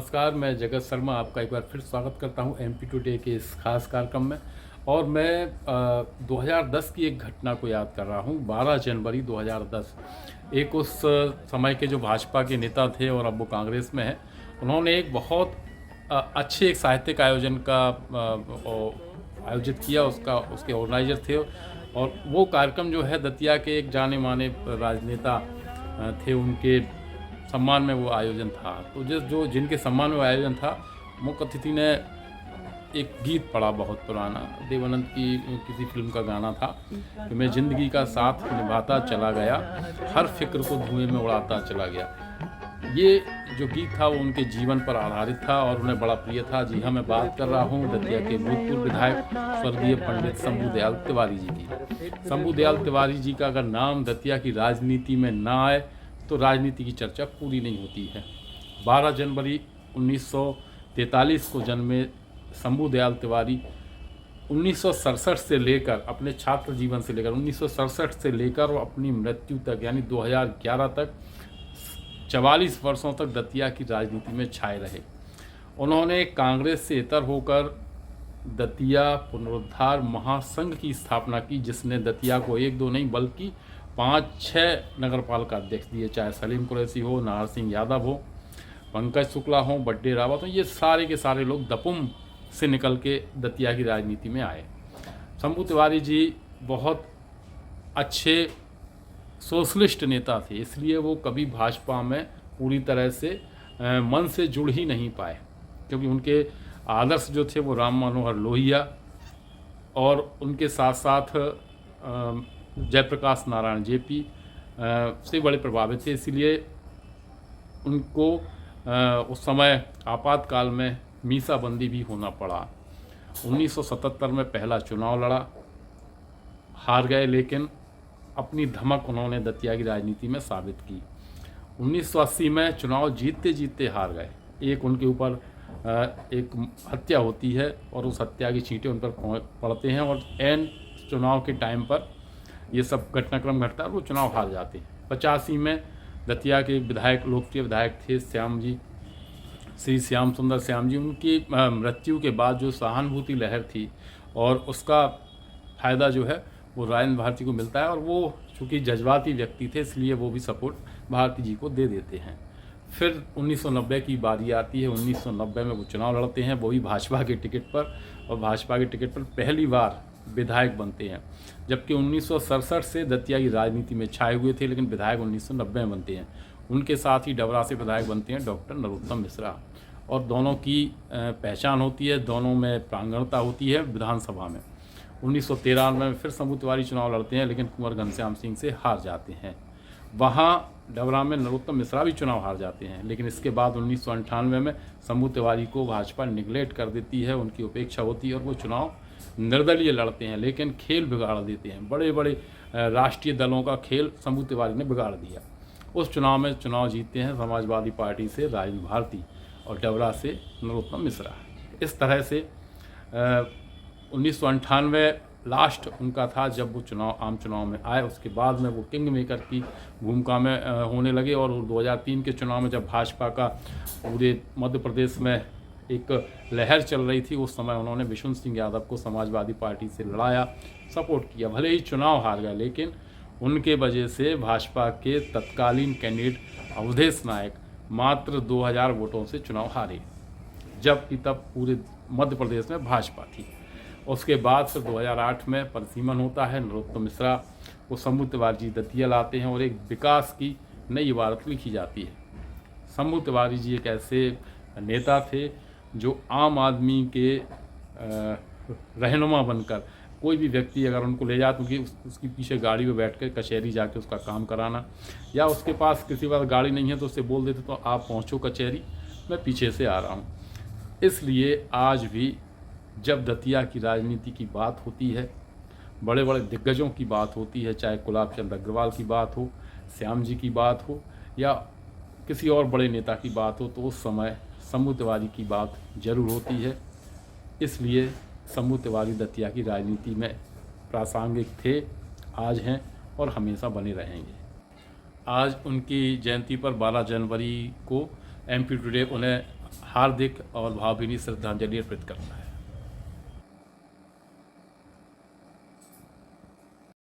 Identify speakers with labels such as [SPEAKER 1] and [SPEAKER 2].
[SPEAKER 1] नमस्कार, मैं जगत शर्मा आपका एक बार फिर स्वागत करता हूं एमपी टुडे के इस खास कार्यक्रम में। और मैं 2010 की एक घटना को याद कर रहा हूं। 12 जनवरी 2010 एक उस समय के जो भाजपा के नेता थे और अब वो कांग्रेस में हैं, उन्होंने एक बहुत अच्छे एक साहित्यिक आयोजन का आयोजित किया। उसके ऑर्गेनाइजर थे और वो कार्यक्रम जो है दतिया के एक जाने माने राजनेता थे, उनके सम्मान में वो आयोजन था। तो जिनके सम्मान में वो आयोजन था, मुख्य अतिथि ने एक गीत पढ़ा बहुत पुराना, देवानंद की किसी फिल्म का गाना था कि मैं ज़िंदगी का साथ निभाता चला गया, हर फिक्र को धुएं में उड़ाता चला गया। ये जो गीत था वो उनके जीवन पर आधारित था और उन्हें बड़ा प्रिय था। जी हाँ, मैं बात कर रहा हूँ दतिया के भूतपूर्व विधायक स्वर्गीय पंडित शंभू दयाल तिवारी जी की। शंभू दयाल तिवारी जी का अगर नाम दतिया की राजनीति में ना आए तो राजनीति की चर्चा पूरी नहीं होती है। 12 जनवरी 1943 को जन्मे शंभू दयाल तिवारी 1967 से लेकर अपने छात्र जीवन से लेकर 1967 से लेकर और अपनी मृत्यु तक यानी 2011 तक 44 वर्षों तक दतिया की राजनीति में छाए रहे। उन्होंने कांग्रेस से इतर होकर दतिया पुनरुद्धार महासंघ की स्थापना की, जिसने दतिया को एक दो नहीं बल्कि 5-6 नगरपालिका अध्यक्ष दिए, चाहे सलीम कुरैशी हो, नाहर सिंह यादव हो, पंकज शुक्ला हो, बड्डे रावत हो। ये सारे के सारे लोग दपुम से निकल के दतिया की राजनीति में आए। शंभू तिवारी जी बहुत अच्छे सोशलिस्ट नेता थे, इसलिए वो कभी भाजपा में पूरी तरह से मन से जुड़ ही नहीं पाए, क्योंकि उनके आदर्श जो थे वो राम मनोहर लोहिया और उनके साथ साथ जयप्रकाश नारायण जेपी से बड़े प्रभावित थे। इसलिए उनको उस समय आपातकाल में मीसाबंदी भी होना पड़ा। 1977 में पहला चुनाव लड़ा, हार गए, लेकिन अपनी धमक उन्होंने दतिया की राजनीति में साबित की। 1980 में चुनाव जीतते जीतते हार गए। एक उनके ऊपर एक हत्या होती है और उस हत्या की छींटे उन पर पड़ते हैं और एन चुनाव के टाइम पर ये सब घटनाक्रम घटता है और वो चुनाव हार जाते हैं। 85 में दतिया के विधायक, लोकप्रिय विधायक थे श्याम जी, श्री श्याम सुंदर श्याम जी। उनकी मृत्यु के बाद जो सहानुभूति लहर थी और उसका फ़ायदा जो है वो राजेंद्र भारती को मिलता है और वो चूँकि जज्बाती व्यक्ति थे इसलिए वो भी सपोर्ट भारती जी को दे देते हैं। फिर 1990 की बारी आती है। 1990 में वो चुनाव लड़ते हैं, वो भी भाजपा के टिकट पर, और भाजपा के टिकट पर पहली बार विधायक बनते हैं। जबकि 1967 से दतिया की राजनीति में छाए हुए थे, लेकिन विधायक 1990 में बनते हैं। उनके साथ ही डबरा से विधायक बनते हैं डॉक्टर नरोत्तम मिश्रा, और दोनों की पहचान होती है, दोनों में प्रांगणता होती है विधानसभा में। 1993 में फिर शंभू तिवारी चुनाव लड़ते हैं, लेकिन कुंवर घनश्याम सिंह से हार जाते हैं। वहाँ डबरा में नरोत्तम मिश्रा भी चुनाव हार जाते हैं, लेकिन इसके बाद 1998 में शंभू तिवारी को भाजपा निगलेक्ट कर देती है, उनकी उपेक्षा होती है और वो चुनाव निर्दलीय लड़ते हैं, लेकिन खेल बिगाड़ देते हैं। बड़े बड़े राष्ट्रीय दलों का खेल शंभू तिवारी ने बिगाड़ दिया। उस चुनाव में चुनाव जीतते हैं समाजवादी पार्टी से राजेंद्र भारती और डबरा से नरोत्तम मिश्रा। इस तरह से 1998 लास्ट उनका था जब वो आम चुनाव में आए। उसके बाद में वो किंग मेकर की भूमिका में होने लगे, और 2003 के चुनाव में जब भाजपा का पूरे मध्य प्रदेश में एक लहर चल रही थी, उस समय उन्होंने विशुन सिंह यादव को समाजवादी पार्टी से लड़ाया, सपोर्ट किया। भले ही चुनाव हार गए, लेकिन उनके वजह से भाजपा के तत्कालीन कैंडिडेट अवधेश नायक मात्र 2000 वोटों से चुनाव हारे, जबकि तब पूरे मध्य प्रदेश में भाजपा थी। उसके बाद फिर 2008 में परिसीमन होता है, नरोत्तम मिश्रा को शंभू तिवारी जी दतिया लाते हैं और एक विकास की नई इबारत लिखी जाती है। शंभू तिवारी जी एक ऐसे नेता थे जो आम आदमी के रहनुमा बनकर, कोई भी व्यक्ति अगर उनको ले जाए तो उसकी पीछे गाड़ी में बैठ कर कचहरी जाके उसका काम कराना, या उसके पास किसी बार गाड़ी नहीं है तो उससे बोल देते तो आप पहुँचो कचहरी, मैं पीछे से आ रहा हूँ। इसलिए आज भी जब दतिया की राजनीति की बात होती है, बड़े बड़े दिग्गजों की बात होती है, चाहे गुलाब चंद अग्रवाल की बात हो, श्याम जी की बात हो, या किसी और बड़े नेता की बात हो, तो उस समय शंभू तिवारी की बात जरूर होती है। इसलिए शंभू तिवारी दतिया की राजनीति में प्रासंगिक थे, आज हैं और हमेशा बने रहेंगे। आज उनकी जयंती पर 12 जनवरी को एमपी टुडे उन्हें हार्दिक और भावभीनी श्रद्धांजलि अर्पित करता है।